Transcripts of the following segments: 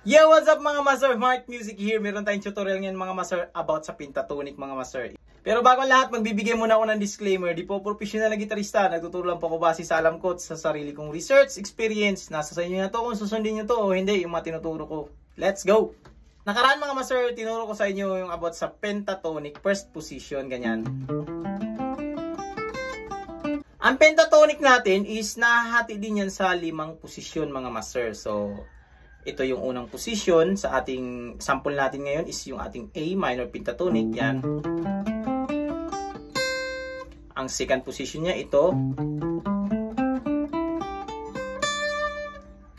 Yo, what's up mga master? Mark Music here. Meron tayong tutorial ngayon mga master about sa pentatonic mga master. Pero bago ang lahat, magbibigay muna ako ng disclaimer. Di po professional na gitarista. Nagtuturo lang po ako base sa alam ko at sa sarili kong research, experience. Nasa sa inyo na to kung susundin nyo to o hindi yung mga tinuturo ko. Let's go! Nakaraan mga master, tinuro ko sa inyo yung about sa pentatonic first position, ganyan. Ang pentatonic natin is nahahati din yan sa 5 posisyon mga master. So, ito yung unang position sa ating sample natin ngayon is yung ating A minor pentatonic, yan. Ang second position niya ito.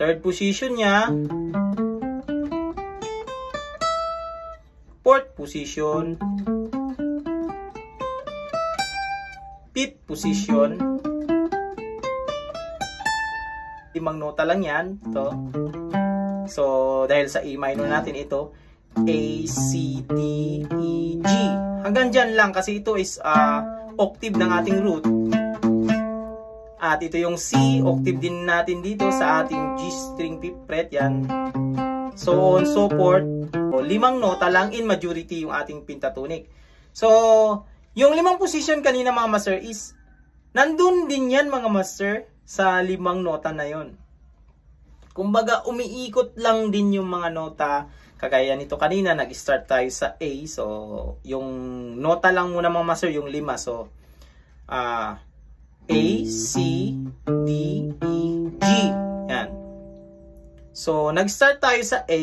Third position niya. Fourth position. Fifth position. 5 nota lang yan. Ito. So, dahil sa A minor natin ito, A, C, D, E, G. Hanggang dyan lang kasi ito is octave ng ating root. At ito yung C, octave din natin dito sa ating G string 5th fret, yan. So on, so forth. 5 nota lang in majority yung ating pentatonic. So, yung 5 position kanina mga master is, nandun din yan mga master sa 5 nota na yon. Kumbaga, umiikot lang din yung mga nota. Kagaya nito kanina, nag-start tayo sa A. So, yung nota lang muna mga master, yung 5. So, A, C, D, E, G. Yan. So, nag-start tayo sa A.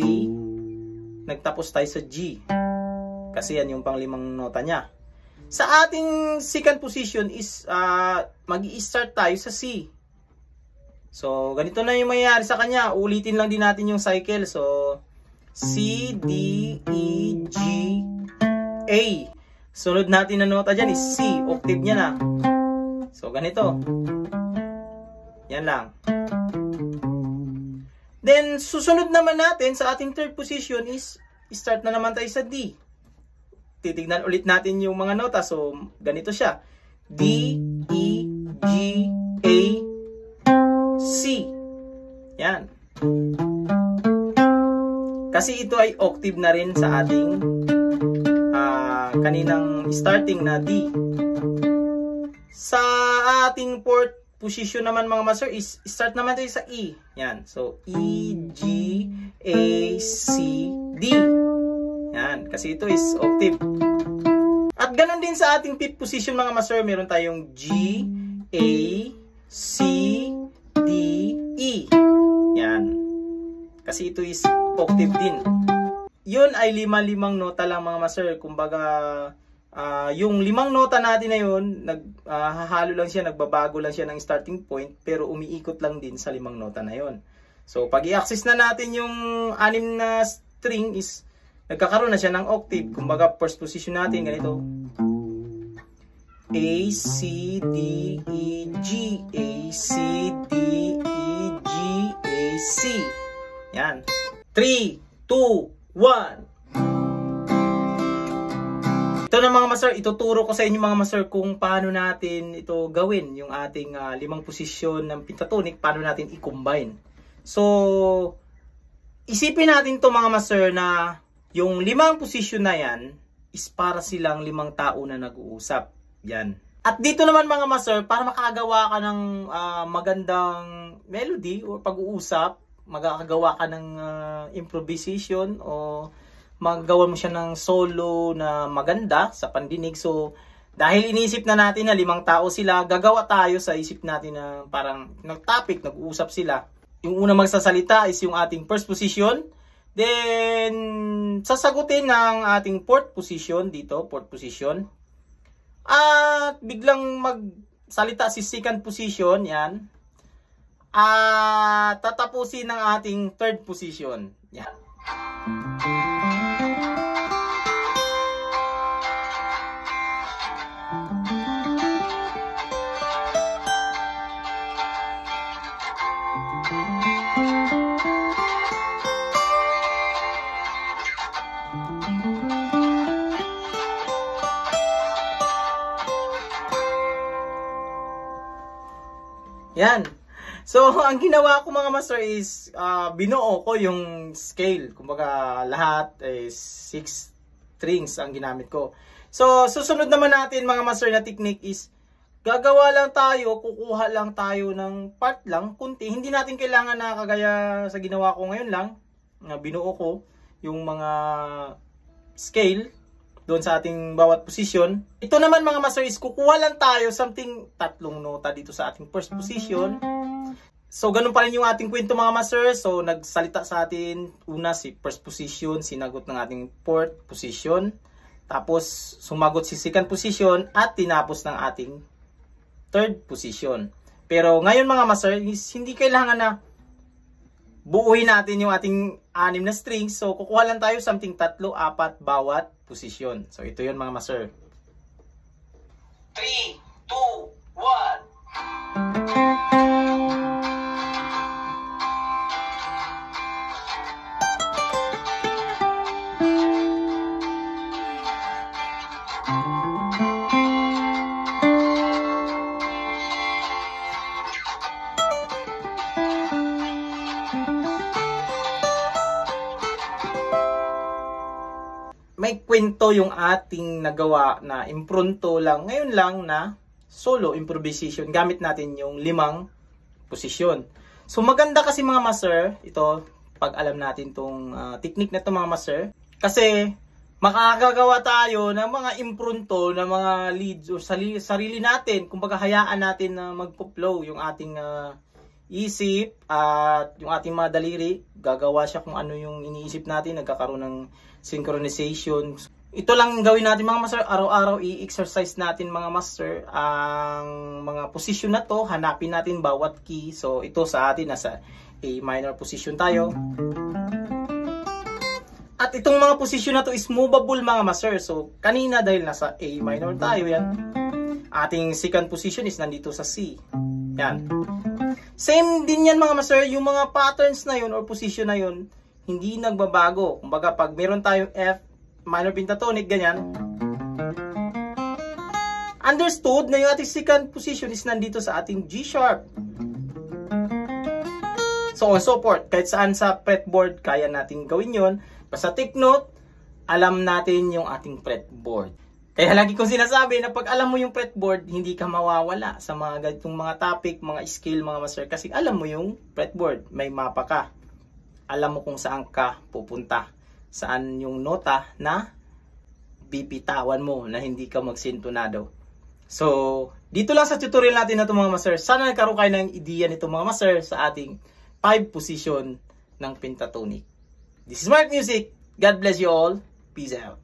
Nagtapos tayo sa G. Kasi yan yung pang 5 nota niya. Sa ating second position is, mag-i-start tayo sa C. So, ganito na yung mangyayari sa kanya. Ulitin lang din natin yung cycle. So, C, D, E, G, A. Sunod natin na nota dyan is C. Octave niya na. So, ganito. Yan lang. Then, susunod naman natin sa ating third position is start na naman tayo sa D. Titignan ulit natin yung mga nota. So, ganito siya. D, E, G, A, C. Yan. Kasi ito ay octave na rin sa ating kaninang starting na D. Sa ating fourth position naman mga master is start naman tayo sa E. Yan. So, E, G, A, C, D. Yan. Kasi ito is octave. At ganun din sa ating fifth position mga master. Meron tayong G, A, C, D, E. Yan. Kasi ito is octave din. Yun ay 5 nota lang mga master. Kumbaga, yung 5 nota natin na yun, hahalo lang siya, nagbabago lang siya ng starting point, pero umiikot lang din sa 5 nota na yun. So, pag i-access na natin yung 6 na string is, nagkakaroon na siya ng octave. Kumbaga, first position natin, ganito. A, C, D, E, G, A, C, D, E, G, A, C. Yan. 3, 2, 1. Ito na mga master, ituturo ko sa inyo mga master kung paano natin ito gawin, yung ating 5 posisyon ng pentatonic, paano natin i-combine. So, isipin natin to mga master na yung 5 posisyon na yan is para silang 5 tao na nag-uusap. Yan. At dito naman mga master, para makagawa ka ng magandang melody o pag-uusap, magkakagawa ka ng improvisation o magagawa mo siya ng solo na maganda sa pandinig. So, dahil inisip na natin na 5 tao sila, gagawa tayo sa isip natin na parang nag-topic, nag-uusap sila. Yung una magsasalita is yung ating first position. Then, sasagutin ng ating fourth position dito, fourth position. At biglang magsalita si second position, yan. At tatapusin ng ating third position. Yan. Yan. So, ang ginawa ko mga master is binuo ko yung scale. Kumbaga, lahat is 6 strings ang ginamit ko. So, susunod naman natin mga master na technique is gagawa lang tayo, kukuha lang tayo ng part lang, kunti. Hindi natin kailangan na kagaya sa ginawa ko ngayon lang, na binuo ko yung mga scale doon sa ating bawat position. Ito naman mga master is kukuha lang tayo something 3 nota dito sa ating first position. So, ganun pa rin yung ating kwento mga master. So, nagsalita sa atin una si first position, sinagot ng ating fourth position. Tapos, sumagot si second position at tinapos ng ating third position. Pero ngayon mga master, hindi kailangan na buuhin natin yung ating 6 na strings. So, kukuha lang tayo something 3, 4 bawat position. So, ito yun mga master. 3, 2, 1. May kwento yung ating nagawa na impronto lang, ngayon lang na solo improvisation. Gamit natin yung 5 posisyon. So maganda kasi mga master, ito pag alam natin tong technique na to mga master. Kasi makakagawa tayo ng mga impronto, ng mga leads o sarili natin. Kumbaga hayaan natin na magpo-flow yung ating isip at yung ating mga daliri. Gagawa siya kung ano yung iniisip natin, nagkakaroon ng synchronization. Ito lang gawin natin mga master, araw-araw i-exercise natin mga master ang mga position na to, hanapin natin bawat key. So ito sa atin nasa A minor position tayo. At itong mga position na to is movable mga master. So kanina dahil nasa A minor tayo yan, ating second position is nandito sa C. Yan. Same din yan mga master, yung mga patterns na yun or position na yun hindi nagbabago. Kumbaga, pag meron tayong F minor pentatonic, ganyan, understood na yung ating second position is nandito sa ating G sharp. So on so forth, kahit saan sa fretboard, kaya natin gawin yon. Basta take note, alam natin yung ating fretboard. Kaya lagi kong sinasabi na pag alam mo yung fretboard, hindi ka mawawala sa mga ganitong mga topic, mga skill, mga master. Kasi alam mo yung fretboard, may mapa ka. Alam mo kung saan ka pupunta. Saan yung nota na bibitawan mo na hindi ka magsintonado. So, dito lang sa tutorial natin na ito mga master. Sana nagkaroon kayo ng ideya nito mga master sa ating 5 position ng pentatonic. This is Mark Music. God bless you all. Peace out.